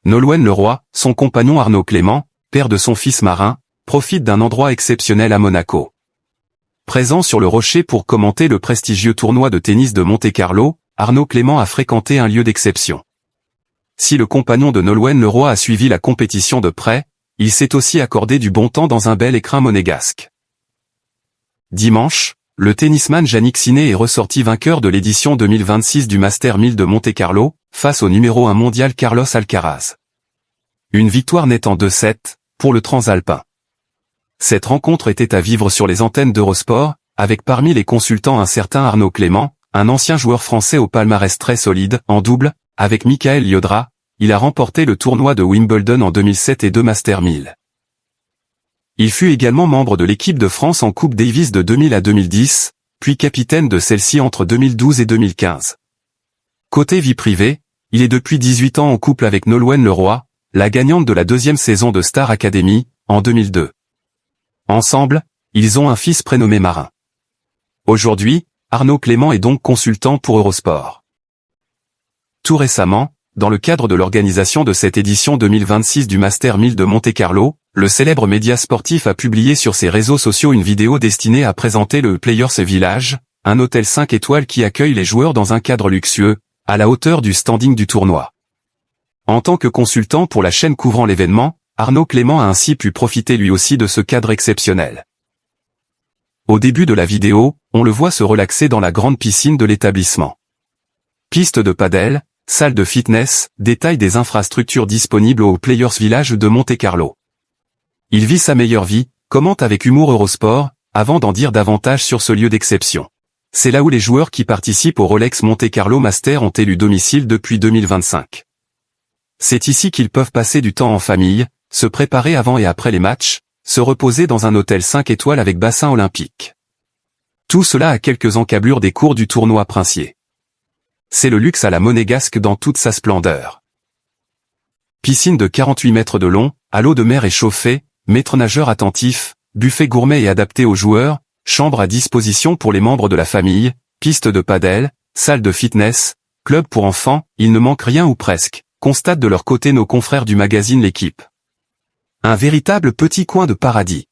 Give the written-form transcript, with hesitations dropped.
Nolwenn Leroy, son compagnon Arnaud Clément, père de son fils Marin, profite d'un endroit exceptionnel à Monaco. Présent sur le rocher pour commenter le prestigieux tournoi de tennis de Monte-Carlo, Arnaud Clément a fréquenté un lieu d'exception. Si le compagnon de Nolwenn Leroy a suivi la compétition de près, il s'est aussi accordé du bon temps dans un bel écrin monégasque. Dimanche, le tennisman Jannik Sinner est ressorti vainqueur de l'édition 2026 du Master 1000 de Monte-Carlo, face au numéro 1 mondial Carlos Alcaraz. Une victoire nette en 2-7, pour le transalpin. Cette rencontre était à vivre sur les antennes d'Eurosport, avec parmi les consultants un certain Arnaud Clément, un ancien joueur français au palmarès très solide. En double, avec Michael Yodra, il a remporté le tournoi de Wimbledon en 2007 et 2 Master 1000. Il fut également membre de l'équipe de France en Coupe Davis de 2000 à 2010, puis capitaine de celle-ci entre 2012 et 2015. Côté vie privée, il est depuis 18 ans en couple avec Nolwenn Leroy, la gagnante de la deuxième saison de Star Academy, en 2002. Ensemble, ils ont un fils prénommé Marin. Aujourd'hui, Arnaud Clément est donc consultant pour Eurosport. Tout récemment, dans le cadre de l'organisation de cette édition 2026 du Master 1000 de Monte-Carlo, le célèbre média sportif a publié sur ses réseaux sociaux une vidéo destinée à présenter le Players Village, un hôtel 5 étoiles qui accueille les joueurs dans un cadre luxueux, à la hauteur du standing du tournoi. En tant que consultant pour la chaîne couvrant l'événement, Arnaud Clément a ainsi pu profiter lui aussi de ce cadre exceptionnel. Au début de la vidéo, on le voit se relaxer dans la grande piscine de l'établissement. Piste de padel, salle de fitness, détail des infrastructures disponibles au Players Village de Monte-Carlo. Il vit sa meilleure vie, commente avec humour Eurosport, avant d'en dire davantage sur ce lieu d'exception. C'est là où les joueurs qui participent au Rolex Monte-Carlo Master ont élu domicile depuis 2025. C'est ici qu'ils peuvent passer du temps en famille, se préparer avant et après les matchs, se reposer dans un hôtel 5 étoiles avec bassin olympique. Tout cela à quelques encablures des cours du tournoi princier. C'est le luxe à la monégasque dans toute sa splendeur. Piscine de 48 mètres de long, à l'eau de mer échauffée, maître nageur attentif, buffet gourmet et adapté aux joueurs, chambre à disposition pour les membres de la famille, piste de padel, salle de fitness, club pour enfants, il ne manque rien ou presque, constatent de leur côté nos confrères du magazine L'Équipe. Un véritable petit coin de paradis.